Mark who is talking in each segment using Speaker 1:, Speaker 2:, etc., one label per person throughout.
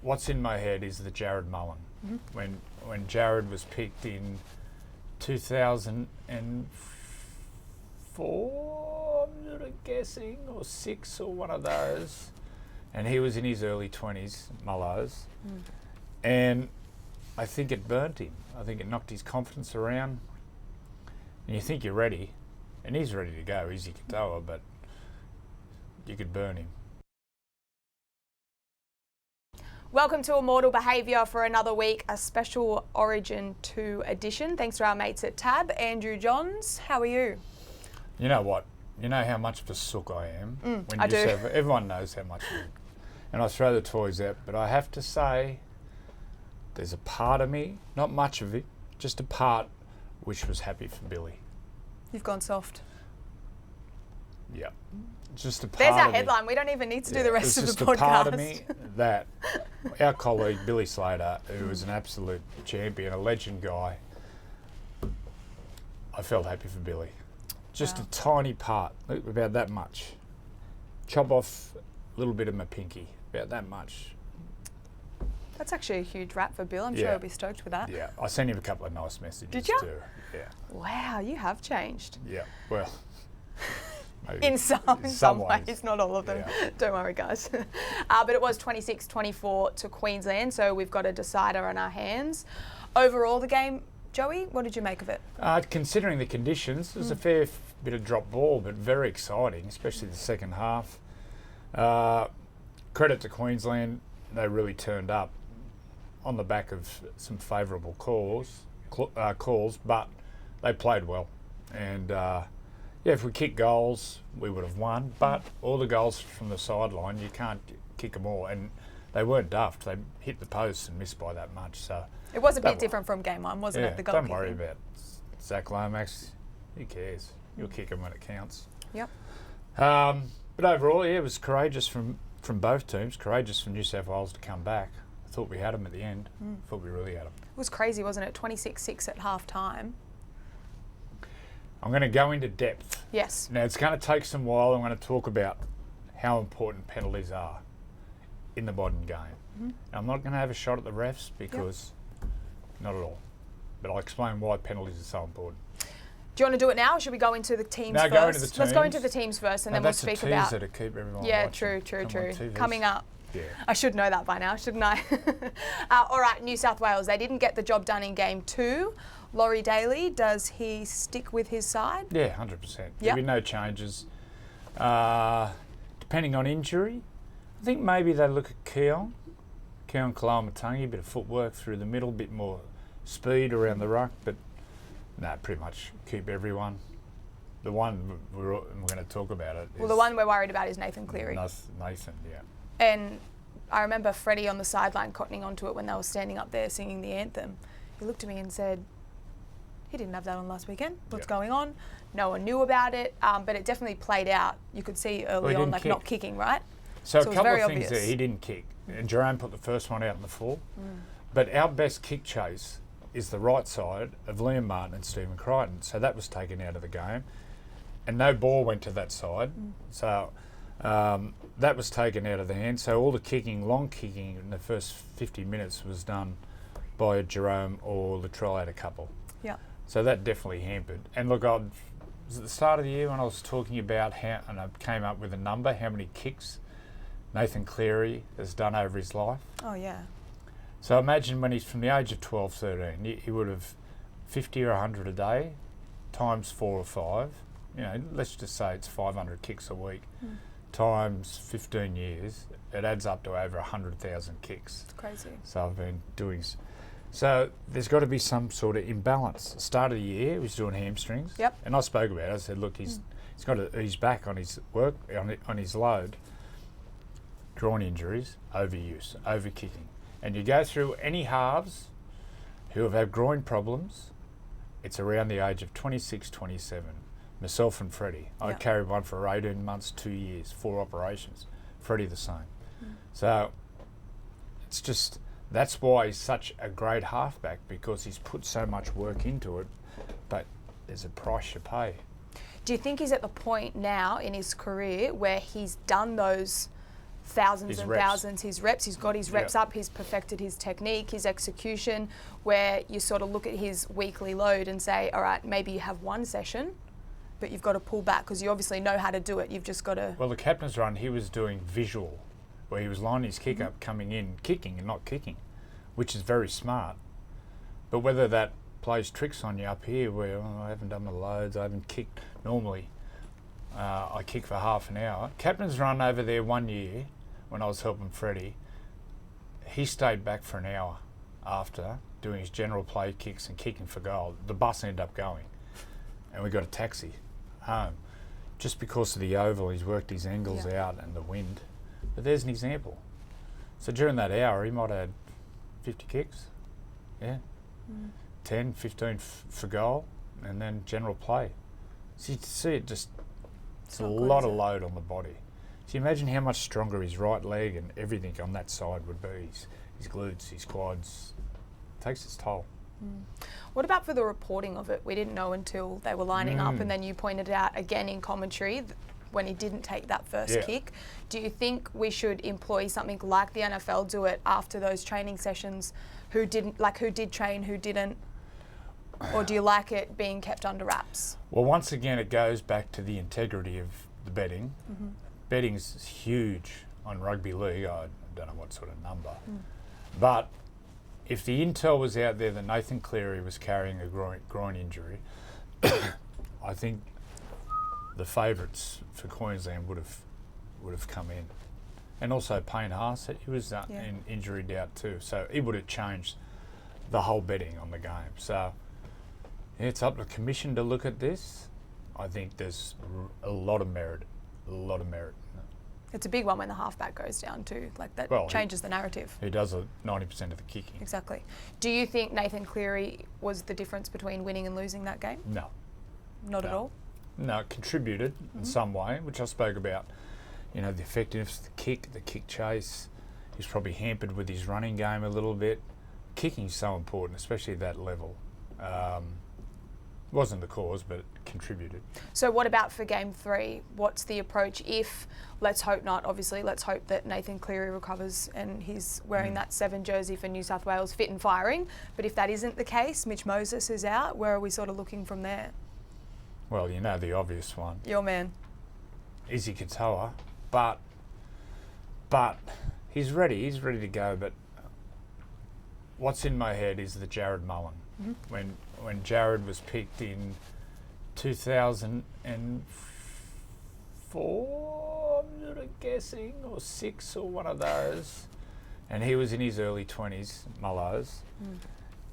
Speaker 1: what's in my head is the Jared Mullen. When Jared was picked in 2004, I'm sort of guessing, or 6 or one of those, and he was in his early 20s, Mullows, and I think it burnt him. I think it knocked his confidence around, and you think you're ready, and he's ready to go. He's your Katoa, but you could burn him.
Speaker 2: Welcome to Immortal Behaviour for another week, a special Origin 2 edition. Thanks to our mates at Tab. Andrew Johns, how are you?
Speaker 1: You know what? You know how much of a sook I am. When
Speaker 2: I do.
Speaker 1: Everyone knows how much I am. And I throw the toys out, but I have to say, there's a part of me, not much of it, just a part which was happy for Billy.
Speaker 2: You've gone soft.
Speaker 1: Yeah. Just a part
Speaker 2: There's our
Speaker 1: of me.
Speaker 2: headline. We don't even need to do the rest of the
Speaker 1: podcast.
Speaker 2: podcast.
Speaker 1: Just a part of me that our colleague Billy Slater, who was an absolute champion, a legend guy, I felt happy for Billy. Just a tiny part, about that much. Chop off a little bit of my pinky, about that much.
Speaker 2: That's actually a huge rap for Bill. I'm sure he'll be stoked with that.
Speaker 1: Yeah, I sent him a couple of nice messages.
Speaker 2: Did you?
Speaker 1: Too. Yeah.
Speaker 2: Wow, you have changed.
Speaker 1: Yeah. Well. Maybe.
Speaker 2: In some ways, not all of them.
Speaker 1: Yeah.
Speaker 2: Don't worry, guys. But it was 26-24 to Queensland, so we've got a decider on our hands. Overall, the game, Joey, what did you make of it?
Speaker 1: Considering the conditions, it was a fair bit of drop ball, but very exciting, especially the second half. Credit to Queensland, they really turned up on the back of some favourable calls, but they played well. And if we kicked goals, we would have won. But all the goals from the sideline, you can't kick them all. And they weren't daft. They hit the post and missed by that much. So
Speaker 2: it was a bit different from game one, wasn't it? The goal
Speaker 1: don't worry about Zach Lomax. Who cares? You'll kick them when it counts.
Speaker 2: Yep.
Speaker 1: But overall, it was courageous from both teams. Courageous for New South Wales to come back. I thought we had them at the end. I thought we really had them.
Speaker 2: It was crazy, wasn't it? 26-6 at half time.
Speaker 1: I'm going to go into depth.
Speaker 2: Yes.
Speaker 1: Now, it's going to take some while. I'm going to talk about how important penalties are in the modern game. I'm not going to have a shot at the refs because not at all. But I'll explain why penalties are so important.
Speaker 2: Do you want to do it now, or should we go into the teams first?
Speaker 1: Go into the teams.
Speaker 2: Let's go into the teams first, and then we'll speak about.
Speaker 1: That's a teaser to keep everyone
Speaker 2: watching. True. Coming up. Yeah. I should know that by now, shouldn't I? All right, New South Wales. They didn't get the job done in game 2. Laurie Daly, does he stick with his side?
Speaker 1: Yeah, 100%. There'll be no changes. Depending on injury, I think maybe they look at Keon Kalamatangi, a bit of footwork through the middle, a bit more speed around the ruck, but pretty much keep everyone. The one we're going to talk about it.
Speaker 2: Well, the one we're worried about is Nathan Cleary.
Speaker 1: Nathan, yeah.
Speaker 2: And I remember Freddie on the sideline cottoning onto it when they were standing up there singing the anthem. He looked at me and said, he didn't have that on last weekend. What's going on? No one knew about it, but it definitely played out. You could see early on, like, not kicking, right?
Speaker 1: So a couple of things there. He didn't kick. And Jerome put the first one out in the full. But our best kick chase is the right side of Liam Martin and Stephen Crichton. So that was taken out of the game. And no ball went to that side. So that was taken out of the hand. So all the kicking, long kicking in the first 50 minutes was done by Jerome or Latrell had a couple.
Speaker 2: Yeah.
Speaker 1: So that definitely hampered. And look, was at the start of the year when I was talking about and I came up with a number, how many kicks Nathan Cleary has done over his life.
Speaker 2: Oh, yeah.
Speaker 1: So imagine when he's from the age of 12, 13, he would have 50 or 100 a day, times 4 or 5. Let's just say it's 500 kicks a week, times 15 years. It adds up to over 100,000 kicks.
Speaker 2: It's crazy.
Speaker 1: So I've been doing. So there's got to be some sort of imbalance. Start of the year, he was doing hamstrings.
Speaker 2: Yep.
Speaker 1: And I spoke about it. I said, look, he's back on his work, on his load. Groin injuries, overuse, overkicking. And you go through any halves who have had groin problems, it's around the age of 26, 27. Myself and Freddie. I carried one for 18 months, 2 years, 4 operations. Freddie the same. So it's just, that's why he's such a great halfback, because he's put so much work into it, but there's a price you pay.
Speaker 2: Do you think he's at the point now in his career where he's done those thousands
Speaker 1: His
Speaker 2: and
Speaker 1: reps.
Speaker 2: thousands, his reps. He's got his reps up. He's perfected his technique, his execution, where you sort of look at his weekly load and say, all right, maybe you have one session, but you've got to pull back because you obviously know how to do it. You've just got to...
Speaker 1: Well, the captain's run, he was doing visual, where he was lining his kick up, coming in, kicking and not kicking, which is very smart. But whether that plays tricks on you up here, where I haven't done my loads, I haven't kicked normally. I kick for half an hour. Captain's run over there 1 year, when I was helping Freddie, he stayed back for an hour after doing his general play kicks and kicking for goal. The bus ended up going, and we got a taxi home. Just because of the oval, he's worked his angles out and the wind. But there's an example. So during that hour, he might have had 50 kicks, 10, 15 for goal, and then general play. So you see it just, it's a lot of load on the body. So you imagine how much stronger his right leg and everything on that side would be. His glutes, his quads. It takes its toll.
Speaker 2: What about for the reporting of it? We didn't know until they were lining up, and then you pointed out again in commentary when he didn't take that first kick. Do you think we should employ something like the NFL do it after those training sessions? Who did train, who didn't? Or do you like it being kept under wraps?
Speaker 1: Well, once again, it goes back to the integrity of the betting. Betting's huge on rugby league. I don't know what sort of number. But if the intel was out there that Nathan Cleary was carrying a groin injury, I think the favourites for Queensland would have come in. And also Payne Haas, he was in injury doubt too. So it would have changed the whole betting on the game. So it's up to the commission to look at this. I think there's a lot of merit.
Speaker 2: It's a big one when the halfback goes down too. Like that changes the narrative.
Speaker 1: He does 90% of the kicking.
Speaker 2: Exactly. Do you think Nathan Cleary was the difference between winning and losing that game?
Speaker 1: No.
Speaker 2: Not at all?
Speaker 1: No, it contributed in some way, which I spoke about. You know, the effectiveness of the kick chase. He's probably hampered with his running game a little bit. Kicking's so important, especially at that level. Wasn't the cause, but it contributed.
Speaker 2: So what about for game 3? What's the approach if, let's hope not, obviously, let's hope that Nathan Cleary recovers and he's wearing that 7 jersey for New South Wales fit and firing. But if that isn't the case, Mitch Moses is out, where are we sort of looking from there?
Speaker 1: Well, you know the obvious one.
Speaker 2: Your man.
Speaker 1: Izzy Katoa, but he's ready to go, but what's in my head is the Jared Mullen. When Jared was picked in 2004, I'm sort of guessing, or 6 or one of those, and he was in his early 20s, Mullows,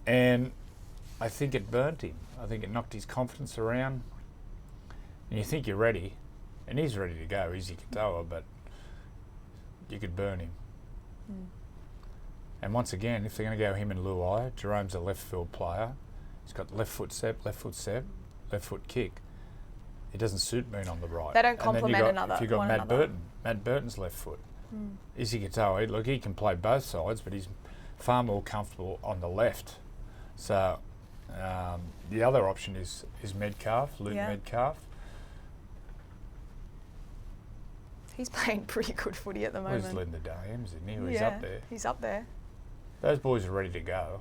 Speaker 1: and I think it burnt him. I think it knocked his confidence around, and you think you're ready, and he's ready to go, Izzy Katoa, but you could burn him. And once again, if they're going to go him and Luai, Jerome's a left field player. He's got left foot step, left foot kick. It doesn't suit being on the right.
Speaker 2: They don't complement another.
Speaker 1: If you've got Matt Burton's left foot. Izzy Katoa, look, he can play both sides, but he's far more comfortable on the left. So the other option is Metcalf, Luke Metcalf.
Speaker 2: He's playing pretty good footy at the moment.
Speaker 1: He's leading the Dams, isn't he? He's up there.
Speaker 2: He's up there.
Speaker 1: Those boys are ready to go.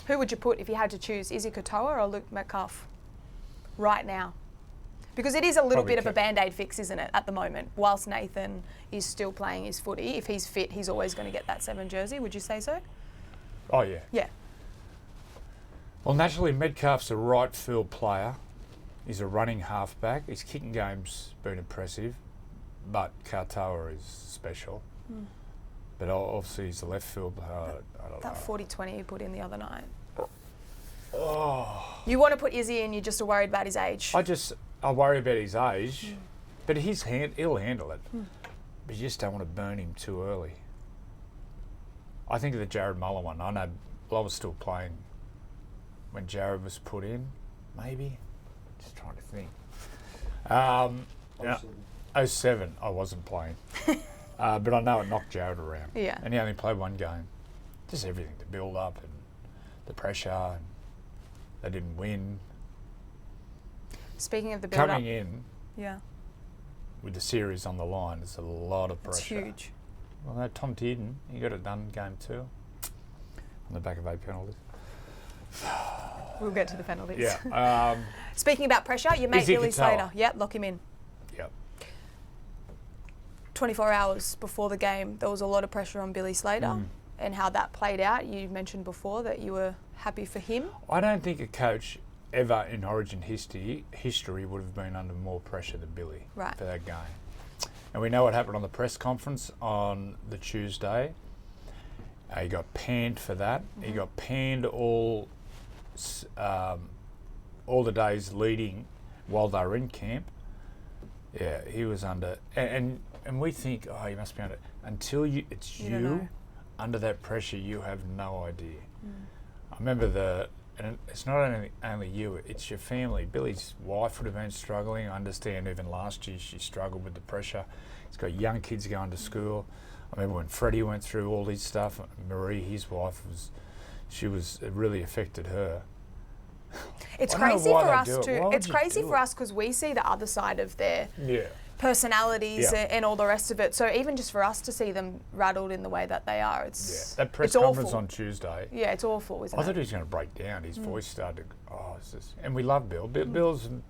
Speaker 2: Who would you put if you had to choose, Izzy Katoa or Luke Metcalf right now? Because it is a little bit of a band-aid fix, isn't it, at the moment? Whilst Nathan is still playing his footy, if he's fit, he's always going to get that 7 jersey. Would you say so?
Speaker 1: Oh, yeah.
Speaker 2: Yeah.
Speaker 1: Well, naturally, Metcalf's a right field player. He's a running halfback. His kicking game's been impressive, but Katoa is special. But obviously he's a left field player.
Speaker 2: That 40-20 he put in the other night.
Speaker 1: Oh.
Speaker 2: You want to put Izzy in, you're just worried about his age.
Speaker 1: I worry about his age, but he'll handle it. But you just don't want to burn him too early. I think of the Jared Mullen one. I know I was still playing when Jared was put in, maybe. Just trying to think. 07, I wasn't playing. But I know it knocked Jared around.
Speaker 2: Yeah.
Speaker 1: And he only played 1 game. Just everything, the build-up and the pressure. And they didn't win.
Speaker 2: Speaking of the build-up.
Speaker 1: Coming in, with the series on the line, it's a lot of pressure.
Speaker 2: It's huge.
Speaker 1: Well, no, Tom Dearden, he got it done game 2 on the back of 8 penalties.
Speaker 2: We'll get to the penalties.
Speaker 1: Yeah.
Speaker 2: Speaking about pressure, your mate
Speaker 1: Izzy
Speaker 2: Billy
Speaker 1: Katoa.
Speaker 2: Slater. Yep, lock him in.
Speaker 1: Yep.
Speaker 2: 24 hours before the game, there was a lot of pressure on Billy Slater, and how that played out. You mentioned before that you were happy for him.
Speaker 1: I don't think a coach ever in Origin history would have been under more pressure than Billy for that game. And we know what happened on the press conference on the Tuesday. He got panned for that. He got panned all the days leading while they were in camp. Yeah, he was under, and we think, oh, he must be under. Until it's you under that pressure, you have no idea. I remember and it's not only you, it's your family. Billy's wife would have been struggling. I understand even last year she struggled with the pressure. He's got young kids going to school. I remember when Freddie went through all this stuff, Marie, his wife, it really affected her.
Speaker 2: It's crazy for us too. It's crazy for us because we see the other side of their personalities and all the rest of it. So even just for us to see them rattled in the way that they are, it's
Speaker 1: that press conference on Tuesday.
Speaker 2: Yeah, it's awful, isn't it?
Speaker 1: I thought he was going to break down. His voice started. And we love Bill. Bill's the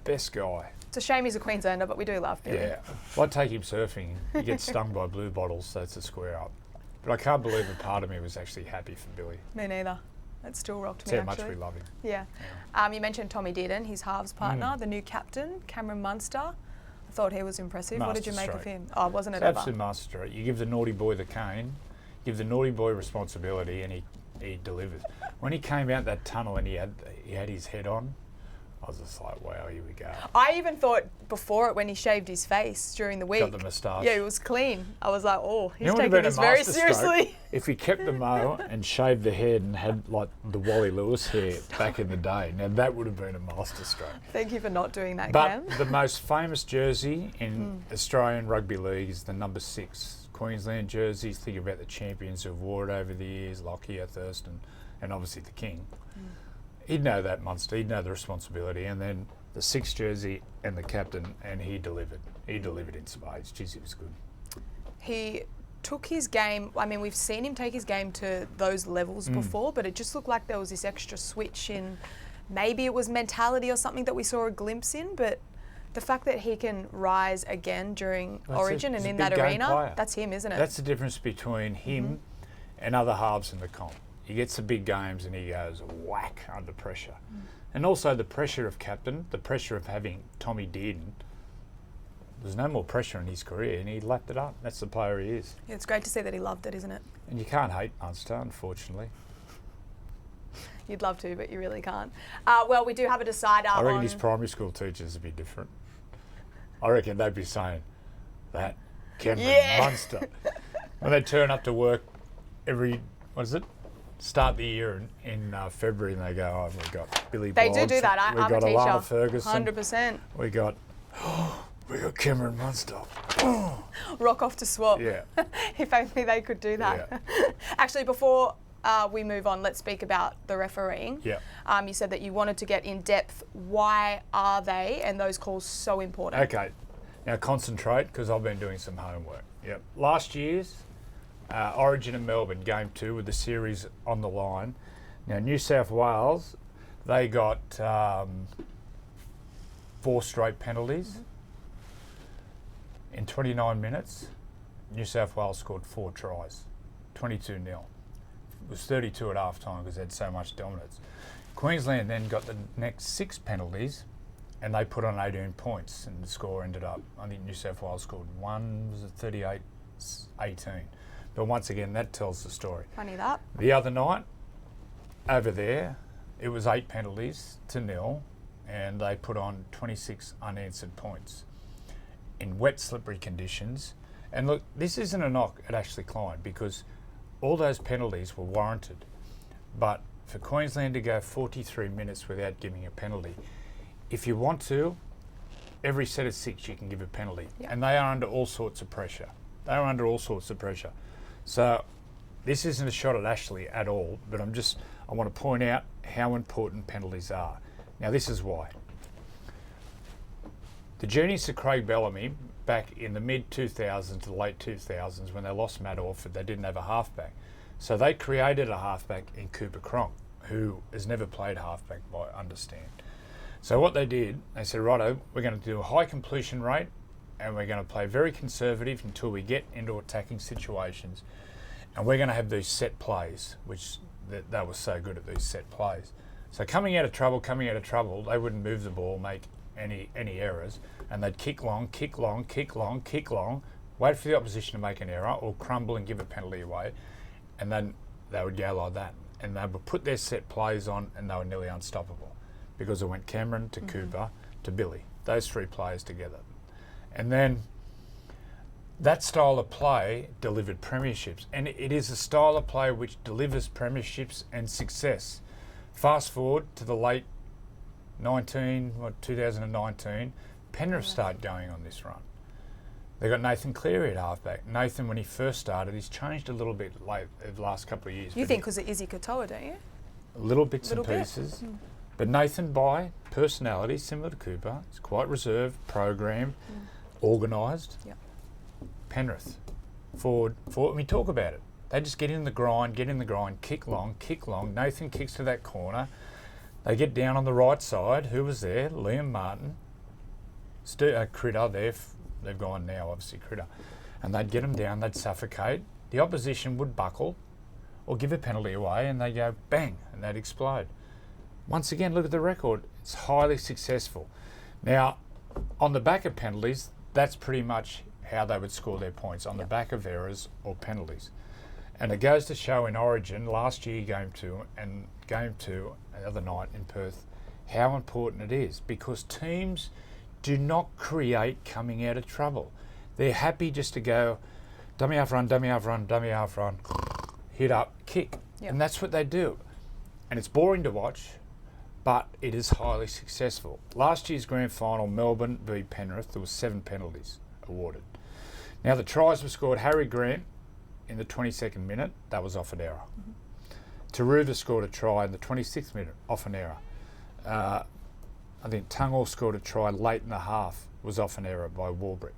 Speaker 1: best guy.
Speaker 2: It's a shame he's a Queenslander, but we do love Billy.
Speaker 1: Yeah, well, I'd take him surfing. He gets stung by blue bottles, so it's a square up. But I can't believe a part of me was actually happy for Billy.
Speaker 2: Me neither. It still rocked me,
Speaker 1: That's how much we love him.
Speaker 2: Yeah. You mentioned Tommy Dearden, his halves partner, the new captain, Cameron Munster. I thought he was impressive. What did you make of him? Oh, wasn't it ever?
Speaker 1: Absolute master. You give the naughty boy the cane, give the naughty boy responsibility, and he delivers. When he came out that tunnel and he had his head on, I was just like, wow, here we go.
Speaker 2: I even thought before it when he shaved his face during the week.
Speaker 1: Got the moustache.
Speaker 2: Yeah, it was clean. I was like, oh, he's taking this very seriously.
Speaker 1: If he kept the mow and shaved the head and had like the Wally Lewis hair back in the day, now that would have been a master stroke.
Speaker 2: Thank you for not doing that,
Speaker 1: Cam.
Speaker 2: Cam.
Speaker 1: The most famous jersey in Australian Rugby League is the number 6 Queensland jerseys. Think about the champions who've wore it over the years, Lockyer, Thurston, and obviously the King. He'd know that Munster, he'd know the responsibility, and then the 6 jersey and the captain, and he delivered. He delivered in spades. Jeez, he was good.
Speaker 2: He took his game, I mean, we've seen him take his game to those levels before, but it just looked like there was this extra switch in, maybe it was mentality or something that we saw a glimpse in, but the fact that he can rise again during Origin and in that arena, that's him, isn't it?
Speaker 1: That's the difference between him and other halves in the comp. He gets the big games and he goes whack under pressure. And also the pressure of captain, the pressure of having Tommy Dearden. There's no more pressure in his career and he lapped it up. That's the player he is.
Speaker 2: Yeah, it's great to see that he loved it, isn't it?
Speaker 1: And you can't hate Munster, unfortunately.
Speaker 2: You'd love to, but you really can't. Well, we do have a decider
Speaker 1: I reckon his primary school teachers would be different. I reckon they'd be saying, that Cameron Munster. When they turn up to work start the year in February and they go, oh, we've got Billy Boggs.
Speaker 2: They do that. I'm a teacher.
Speaker 1: Alana Ferguson.
Speaker 2: 100%.
Speaker 1: We got Cameron Munster.
Speaker 2: Rock off to swap.
Speaker 1: Yeah.
Speaker 2: If only they could do that.
Speaker 1: Yeah.
Speaker 2: Actually, before we move on, let's speak about the refereeing.
Speaker 1: Yeah.
Speaker 2: You said that you wanted to get in depth. Why are they and those calls so important?
Speaker 1: Okay. Now concentrate because I've been doing some homework. Yep. Last year's Origin in Melbourne, Game 2 with the series on the line. Now New South Wales, they got 4 straight penalties. In 29 minutes, New South Wales scored 4 tries, 22-0. It was 32 at half time because they had so much dominance. Queensland then got the next 6 penalties and they put on 18 points and the score ended up, I think New South Wales scored 38-18. But once again, that tells the story.
Speaker 2: Funny that.
Speaker 1: The other night, over there, it was 8 penalties to 0 and they put on 26 unanswered points in wet, slippery conditions. And look, this isn't a knock at Ashley Klein because all those penalties were warranted. But for Queensland to go 43 minutes without giving a penalty, if you want to, every set of 6 you can give a penalty. Yep. And they are under all sorts of pressure. They are under all sorts of pressure. So this isn't a shot at Ashley at all, but I want to point out how important penalties are. Now this is why. The genius of Craig Bellamy back in the mid-2000s to the late 2000s, when they lost Matt Orford, they didn't have a halfback. So they created a halfback in Cooper Cronk, who has never played halfback, by understand. So what they did, they said, righto, we're going to do a high completion rate and we're going to play very conservative until we get into attacking situations. And we're going to have these set plays, which they were so good at these set plays. So coming out of trouble, they wouldn't move the ball, make any errors, and they'd kick long, wait for the opposition to make an error or crumble and give a penalty away, and then they would go like that. And they would put their set plays on and they were nearly unstoppable because it went Cameron to Cooper to Billy, those three players together. And then that style of play delivered premierships, and it is a style of play which delivers premierships and success. Fast forward to the late 2019, Penrith start going on this run. They got Nathan Cleary at halfback. Nathan, when he first started, he's changed a little bit late the last couple of years.
Speaker 2: You think because of Izzy Katoa, don't you?
Speaker 1: Little bits and pieces. But Nathan, by personality, similar to Cooper, is quite reserved, programmed, organised.
Speaker 2: Yep.
Speaker 1: Penrith, forward, we talk about it. They just get in the grind, kick long. Nathan kicks to that corner. They get down on the right side. Who was there? Liam Martin. Critter there. They've gone now, obviously, Critter. And they'd get them down, they'd suffocate. The opposition would buckle or give a penalty away and they go bang and they'd explode. Once again, look at the record. It's highly successful. Now, on the back of penalties, that's pretty much how they would score their points, on the back of errors or penalties. And it goes to show in Origin, last year Game 2 and Game 2 the other night in Perth, how important it is, because teams do not create coming out of trouble. They're happy just to go dummy half run, hit up, kick. Yep. And that's what they do. And it's boring to watch, but it is highly successful. Last year's grand final, Melbourne v Penrith, there was 7 penalties awarded. Now the tries were scored. Harry Grant in the 22nd minute, that was off an error. Taruva scored a try in the 26th minute, off an error. I think Tungall scored a try late in the half, was off an error by Warbrick.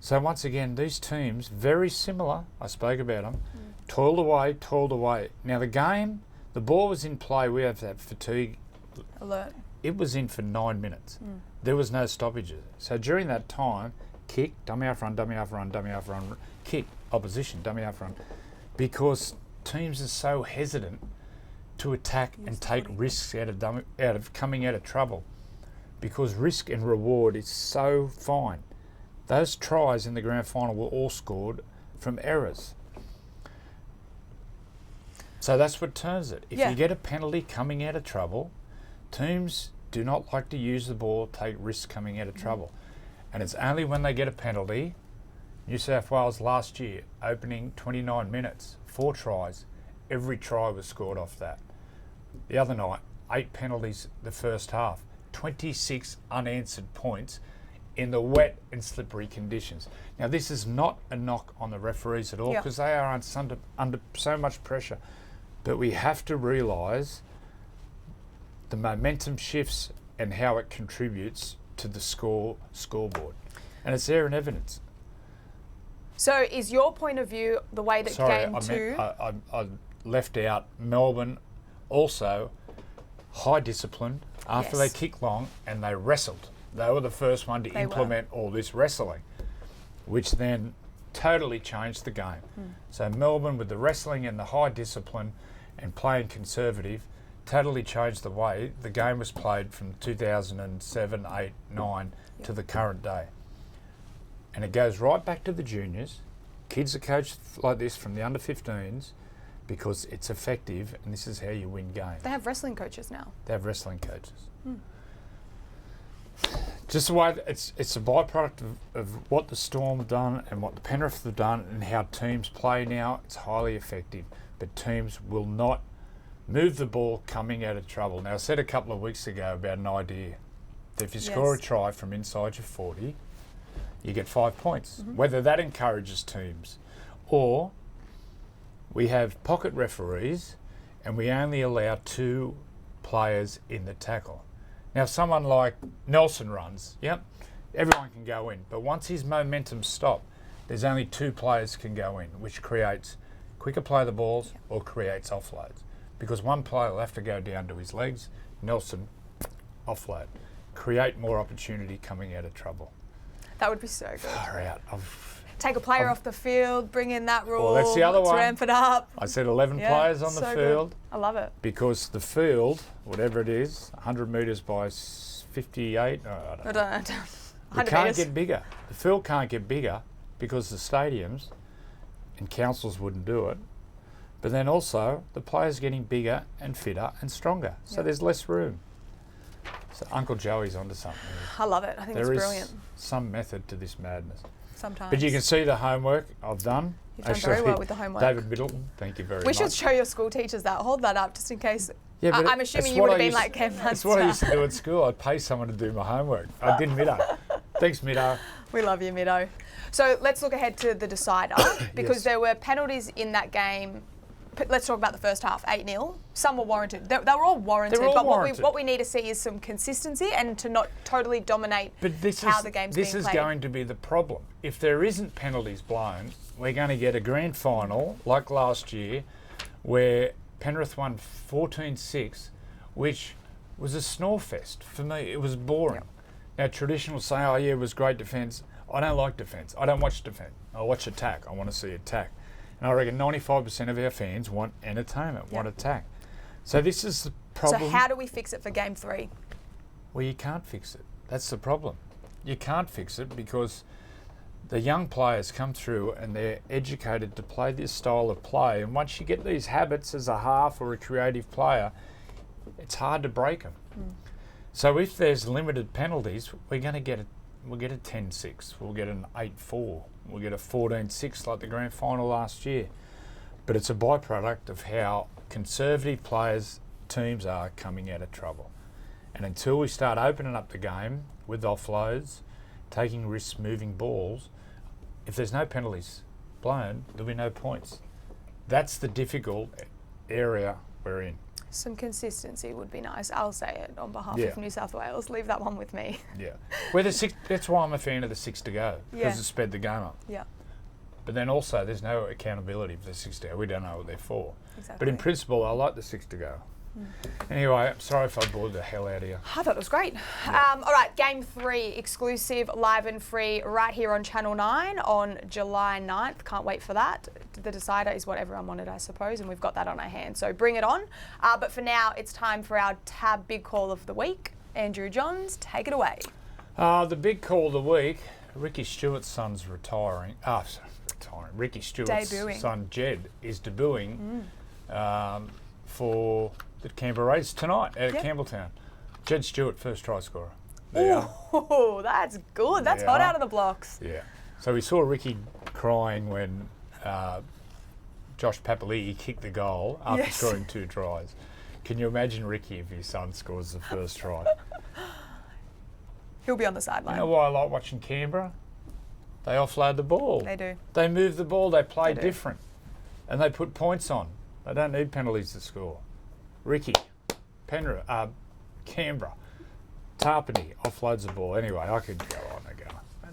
Speaker 1: So once again, these teams, very similar, I spoke about them, toiled away. Now the game, the ball was in play, we have that fatigue
Speaker 2: alert.
Speaker 1: It was in for 9 minutes. There was no stoppages. So during that time, kick, dummy half run, kick, opposition, dummy half run, because teams are so hesitant to attack and take risks out of coming out of trouble, because risk and reward is so fine. Those tries in the grand final were all scored from errors. So that's what turns it. If you get a penalty coming out of trouble, teams do not like to use the ball, take risks coming out of trouble. And it's only when they get a penalty. New South Wales last year, opening 29 minutes, 4 tries. Every try was scored off that. The other night, 8 penalties the first half, 26 unanswered points in the wet and slippery conditions. Now, this is not a knock on the referees at all, because they are under so much pressure. But we have to realise the momentum shifts and how it contributes to the scoreboard. And it's there in evidence.
Speaker 2: So is your point of view the way that Game 2...
Speaker 1: I left out Melbourne also high discipline after they kicked long and they wrestled. They were the first one to implement all this wrestling, which then totally changed the game. So Melbourne, with the wrestling and the high discipline and playing conservative, totally changed the way the game was played from 2007, 8, 9 to the current day. And it goes right back to the juniors. Kids are coached like this from the under-15s because it's effective, and this is how you win games.
Speaker 2: They have wrestling coaches now.
Speaker 1: They have wrestling coaches. Just the way it's a byproduct of what the Storm have done and what the Penrith have done and how teams play now. It's highly effective, but teams will not move the ball coming out of trouble. Now, I said a couple of weeks ago about an idea that if you score a try from inside your 40, you get 5 points. Whether that encourages teams, or we have pocket referees and we only allow 2 players in the tackle. Now, someone like Nelson runs, everyone can go in. But once his momentum stops, there's only 2 players can go in, which creates quicker play of the balls or creates offloads. Because one player will have to go down to his legs, Nelson, offload. Create more opportunity coming out of trouble.
Speaker 2: That would be so good.
Speaker 1: Far out.
Speaker 2: Take a player off the field, bring in that rule.
Speaker 1: Well, that's the other one.
Speaker 2: Ramp it up.
Speaker 1: I said 11 players on the field.
Speaker 2: Good. I love it.
Speaker 1: Because the field, whatever it is, 100 metres by 58, I don't know. It can't get bigger. The field can't get bigger because the stadiums and councils wouldn't do it. But then also, the players getting bigger and fitter and stronger. So there's less room. So Uncle Joey's onto something.
Speaker 2: I love it. I think it's brilliant.
Speaker 1: There is some method to this madness.
Speaker 2: Sometimes.
Speaker 1: But you can see the homework I've done.
Speaker 2: You've done very well with the homework.
Speaker 1: David Middleton, thank you very much.
Speaker 2: We should show your school teachers that. Hold that up just in case.
Speaker 1: Yeah, but
Speaker 2: I'm assuming you would have been like Cam Munster.
Speaker 1: That's what I used to do at school. I'd pay someone to do my homework. I did Middo. Thanks, Middo.
Speaker 2: We love you, Middo. So let's look ahead to the decider because there were penalties in that game. Let's talk about the first half, 8-0. Some were warranted. They were all warranted. What we need to see is some consistency and to not totally dominate how the game's being played.
Speaker 1: This is going to be the problem. If there isn't penalties blown, we're going to get a grand final like last year where Penrith won 14-6, which was a snore fest. For me, it was boring. Yep. Now, traditional say, oh yeah, it was great defence. I don't like defence. I don't watch defence. I watch attack. I want to see attack. And I reckon 95% of our fans want entertainment, want attack. So this is the problem.
Speaker 2: So how do we fix it for Game 3?
Speaker 1: Well, you can't fix it. That's the problem. You can't fix it because the young players come through and they're educated to play this style of play. And once you get these habits as a half or a creative player, it's hard to break them. So if there's limited penalties, we'll get a 10-6. We'll get an 8-4. We'll get a 14-6 like the grand final last year. But it's a byproduct of how conservative players, teams are coming out of trouble. And until we start opening up the game with offloads, taking risks, moving balls, if there's no penalties blown, there'll be no points. That's the difficult area we're in.
Speaker 2: Some consistency would be nice. I'll say it on behalf of New South Wales. Leave that one with me.
Speaker 1: Yeah. That's why I'm a fan of the 6 to go, because it sped the game up.
Speaker 2: Yeah.
Speaker 1: But then also, there's no accountability for the 6 to go. We don't know what they're for.
Speaker 2: Exactly.
Speaker 1: But in principle, I like the 6 to go. Anyway, I'm sorry if I bored the hell out of you.
Speaker 2: I thought it was great. Yeah. All right, Game 3, exclusive, live and free, right here on Channel 9 on July 9th. Can't wait for that. The decider is what everyone wanted, I suppose, and we've got that on our hands. So bring it on. But for now, it's time for our tab big call of the week. Andrew Johns, take it away.
Speaker 1: The big call of the week, Ricky Stuart's son's retiring. Ricky Stuart's son, Jed, is debuting for the Canberra Raiders tonight at Campbelltown. Jed Stuart, first try scorer.
Speaker 2: Oh, that's good. That's hot out of the blocks.
Speaker 1: Yeah. So we saw Ricky crying when Josh Papali'i kicked the goal after scoring 2 tries. Can you imagine Ricky if his son scores the first try?
Speaker 2: He'll be on the sideline.
Speaker 1: You know why I like watching Canberra? They offload the ball.
Speaker 2: They do.
Speaker 1: They move the ball. They play different. And they put points on. They don't need penalties to score. Ricky, Canberra, Tarpany offloads the ball. Anyway, I could go on and go.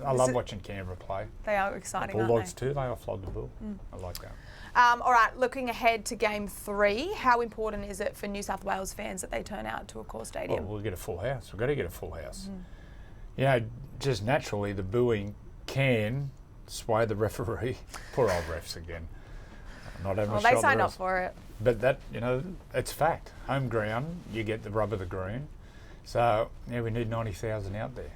Speaker 1: I love watching Canberra play.
Speaker 2: They are exciting,
Speaker 1: the Bulldogs too, they offload the ball. I like that.
Speaker 2: All right, looking ahead to Game 3, how important is it for New South Wales fans that they turn out to a core stadium?
Speaker 1: Well, we'll get a full house. We've got to get a full house. You know, just naturally the booing can sway the referee. Poor old refs again. Not having a shot.
Speaker 2: They signed up for it.
Speaker 1: But that, it's fact. Home ground, you get the rub of the green. So, we need 90,000 out there.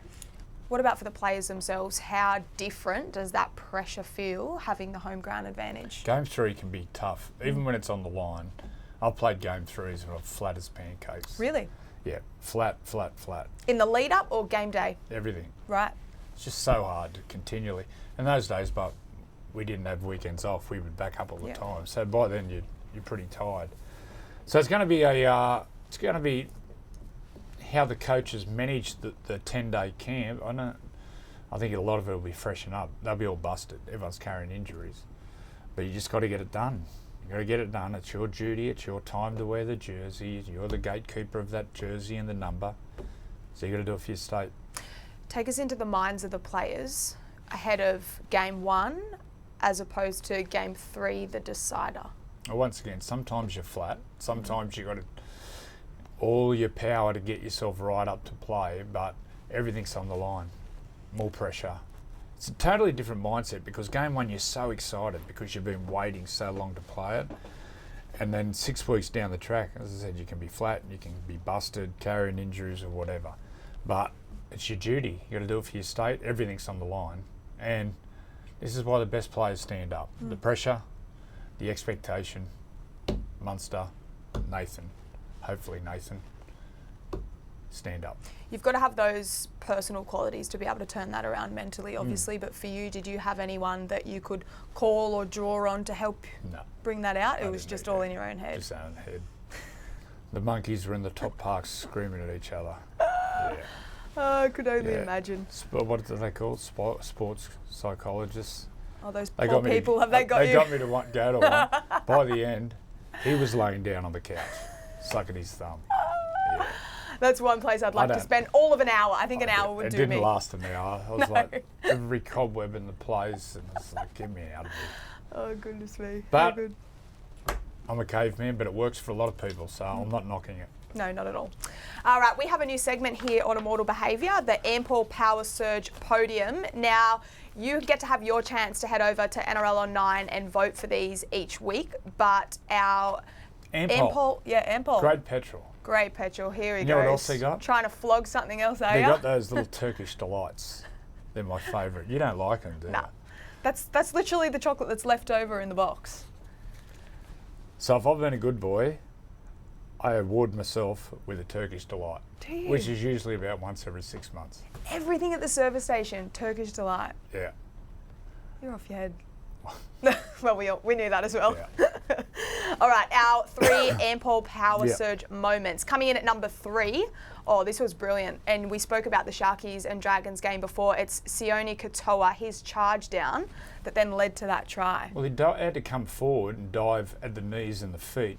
Speaker 2: What about for the players themselves? How different does that pressure feel, having the home ground advantage?
Speaker 1: Game 3 can be tough, even when it's on the line. I've played Game 3s when I'm flat as pancakes.
Speaker 2: Really?
Speaker 1: Yeah, flat.
Speaker 2: In the lead up or game day?
Speaker 1: Everything.
Speaker 2: Right.
Speaker 1: It's just so hard to continually. In those days, but we didn't have weekends off. We would back up all the time. So by then you're pretty tired. So it's going to be how the coaches manage the 10-day camp. I think a lot of it will be freshen up. They'll be all busted. Everyone's carrying injuries. But you just got to get it done. You got to get it done. It's your duty. It's your time to wear the jersey. You're the gatekeeper of that jersey and the number. So you got to do it for your state.
Speaker 2: Take us into the minds of the players ahead of game 1 as opposed to game 3, the decider.
Speaker 1: Well, once again, sometimes you're flat. Sometimes you've got all your power to get yourself right up to play, but everything's on the line. More pressure. It's a totally different mindset because game 1 you're so excited because you've been waiting so long to play it. And then 6 weeks down the track, as I said, you can be flat, you can be busted, carrying injuries or whatever. But it's your duty. You've got to do it for your state. Everything's on the line. And this is why the best players stand up. The pressure, the expectation. Munster, Nathan, hopefully Nathan, stand up.
Speaker 2: You've got to have those personal qualities to be able to turn that around mentally, obviously. But for you, did you have anyone that you could call or draw on to help bring that out? It was just all in your own head.
Speaker 1: Just own head. The monkeys were in the top parks screaming at each other. Yeah.
Speaker 2: Oh, I could only imagine.
Speaker 1: What do they call sports psychologists?
Speaker 2: Oh, those poor people, have they got you?
Speaker 1: They got me to go to one. By the end, he was laying down on the couch, sucking his thumb. Yeah.
Speaker 2: That's one place I'd like to spend all of an hour. I think an hour would do me.
Speaker 1: It didn't last an hour. I was like, every cobweb in the place, and it's like, get me out of here.
Speaker 2: Oh, goodness me.
Speaker 1: But I'm a caveman, but it works for a lot of people, so I'm not knocking it.
Speaker 2: No, not at all. All right, we have a new segment here on Immortal Behaviour, the AMPOL Power Surge Podium. Now, you get to have your chance to head over to NRL on 9 and vote for these each week, but our AMPOL. Great petrol, here he goes.
Speaker 1: You know what else he got?
Speaker 2: Trying to flog something else, are
Speaker 1: you?
Speaker 2: you?
Speaker 1: They got those little Turkish delights. They're my favourite. You don't like them, do you?
Speaker 2: No. That's literally the chocolate that's left over in the box.
Speaker 1: So if I've been a good boy, I award myself with a Turkish delight.
Speaker 2: Do you?
Speaker 1: Which is usually about once every 6 months.
Speaker 2: Everything at the service station, Turkish delight.
Speaker 1: Yeah.
Speaker 2: You're off your head. Well, we knew that as well.
Speaker 1: Yeah.
Speaker 2: All right, our 3 AMPOL Power Surge moments. Coming in at number 3. Oh, this was brilliant. And we spoke about the Sharkies and Dragons game before. It's Sione Katoa, his charge down, that then led to that try.
Speaker 1: Well, he had to come forward and dive at the knees and the feet.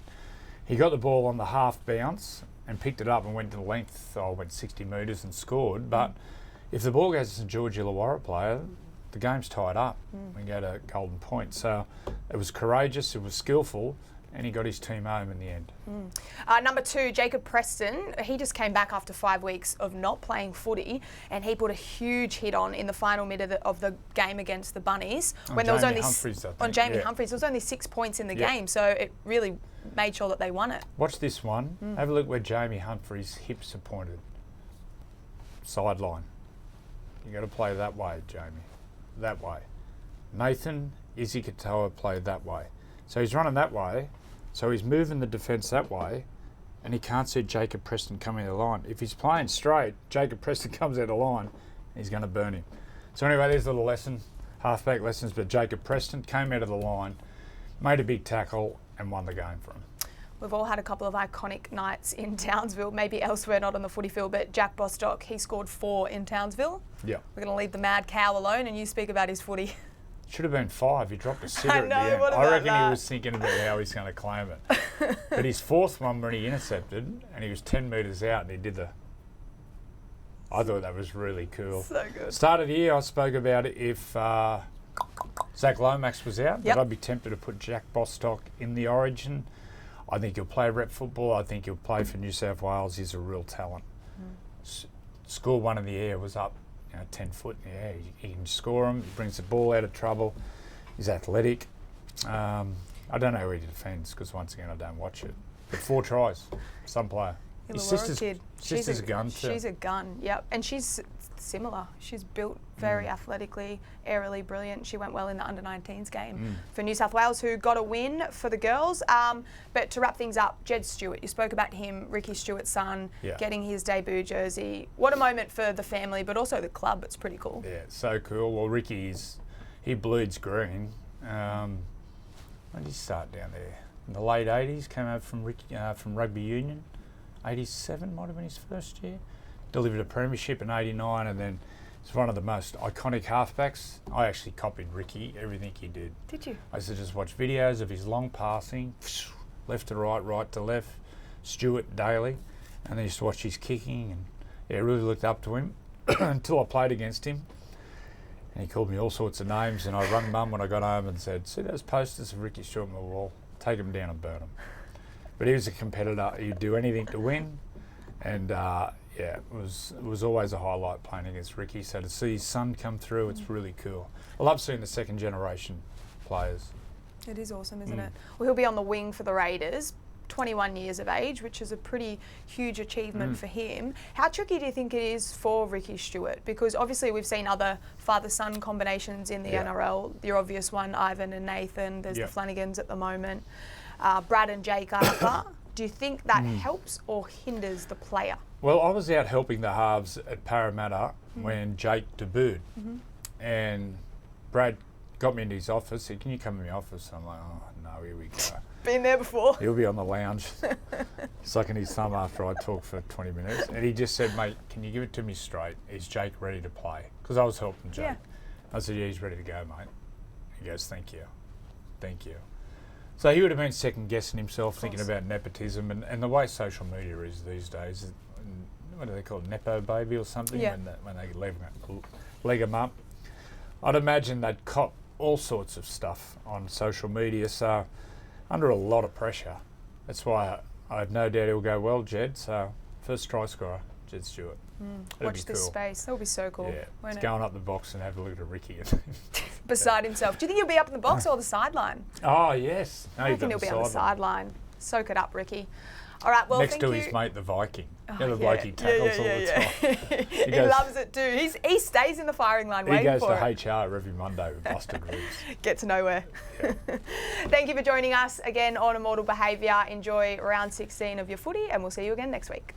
Speaker 1: He got the ball on the half bounce and picked it up and went to the length, went 60 metres and scored. But if the ball goes to St George Illawarra player, the game's tied up. We go to golden point. So it was courageous, it was skillful, and he got his team home in the end.
Speaker 2: Number 2, Jacob Preston. He just came back after 5 weeks of not playing footy, and he put a huge hit on in the final minute of the game against the Bunnies.
Speaker 1: On Jamie Humphries,
Speaker 2: Humphries. There was only 6 points in the game, so it really made sure that they won it.
Speaker 1: Watch this one. Have a look where Jamie Humphries' hips are pointed. Sideline. You got to play that way, Jamie. That way. Nathan Izzy Katoa played that way. So he's running that way, so he's moving the defence that way, and he can't see Jacob Preston coming to the line. If he's playing straight, Jacob Preston comes out of the line, he's going to burn him. So anyway, there's a little lesson, halfback lessons, but Jacob Preston came out of the line, made a big tackle, and won the game for him.
Speaker 2: We've all had a couple of iconic nights in Townsville, maybe elsewhere, not on the footy field, but Jack Bostock, he scored 4 in Townsville.
Speaker 1: Yeah.
Speaker 2: We're going to leave the mad cow alone, and you speak about his footy.
Speaker 1: Should have been 5. He dropped a sitter at the end.
Speaker 2: What
Speaker 1: I
Speaker 2: about
Speaker 1: reckon
Speaker 2: that?
Speaker 1: He was thinking about how he's going to claim it. But his 4th one when he intercepted, and he was 10 metres out, and he did the... I thought that was really cool.
Speaker 2: So good.
Speaker 1: Start of the year, I spoke about it if Zach Lomax was out, but I'd be tempted to put Jack Bostock in the Origin. I think he'll play rep football. I think he'll play for New South Wales. He's a real talent. Score one in the air was up, 10 foot in the air. He can score them. He brings the ball out of trouble. He's athletic. I don't know who he defends because once again I don't watch it. But 4 tries, some player. His sister's a gun too.
Speaker 2: She's a gun, yep. And she's similar. She's built very athletically, aerially brilliant. She went well in the under-19s game for New South Wales, who got a win for the girls. But to wrap things up, Jed Stuart, you spoke about him, Ricky Stewart's son, getting his debut jersey. What a moment for the family, but also the club. It's pretty cool.
Speaker 1: Yeah, so cool. Well, he bleeds green. When did he start down there? In the late 80s, came out from Rugby Union. 87 might have been his first year. Delivered a premiership in 89, and then he's one of the most iconic halfbacks. I actually copied Ricky, everything he did.
Speaker 2: Did you?
Speaker 1: I used to just watch videos of his long passing, left to right, right to left, Stuart daily, and then used to watch his kicking, and really looked up to him. until I played against him. And he called me all sorts of names, and I rung Mum when I got home and said, see those posters of Ricky Stewart on the wall? Take them down and burn them. But he was a competitor. He'd do anything to win. And it was always a highlight playing against Ricky. So to see his son come through, it's really cool. I love seeing the second generation players.
Speaker 2: It is awesome, isn't it? Well, he'll be on the wing for the Raiders, 21 years of age, which is a pretty huge achievement for him. How tricky do you think it is for Ricky Stewart? Because obviously we've seen other father-son combinations in the NRL. Your obvious one, Ivan and Nathan. There's the Flanagans at the moment. Brad and Jake Arthur. Do you think that helps or hinders the player?
Speaker 1: Well, I was out helping the halves at Parramatta when Jake debuted. And Brad got me into his office, said, can you come in my office? I'm like, oh, no, here we go.
Speaker 2: Been there before.
Speaker 1: He'll be on the lounge, sucking his thumb after I talk for 20 minutes. And he just said, mate, can you give it to me straight? Is Jake ready to play? Because I was helping Jake. I said, yeah, he's ready to go, mate. He goes, thank you. Thank you. So he would have been second guessing himself, thinking about nepotism and the way social media is these days. What do they call it? Nepo baby or something?
Speaker 2: Yeah.
Speaker 1: When they leg them up. I'd imagine they'd cop all sorts of stuff on social media. So under a lot of pressure. That's why I have no doubt he'll go well, Jed. So first try scorer, Jed Stuart.
Speaker 2: Watch this space. That'll be so cool.
Speaker 1: Yeah, it's going up the box and have a look at Ricky.
Speaker 2: Beside himself. Do you think he'll be up in the box or the sideline?
Speaker 1: Oh, yes. No,
Speaker 2: I reckon he'll be on the sideline. Soak it up, Ricky. All right, well,
Speaker 1: next to his mate, the Viking. The bloke he tackles all the time.
Speaker 2: He loves it too. He stays in the firing line waiting for it.
Speaker 1: He goes to HR every Monday with busted ribs.
Speaker 2: Gets nowhere. Yeah. Thank you for joining us again on Immortal Behaviour. Enjoy round 16 of your footy, and we'll see you again next week.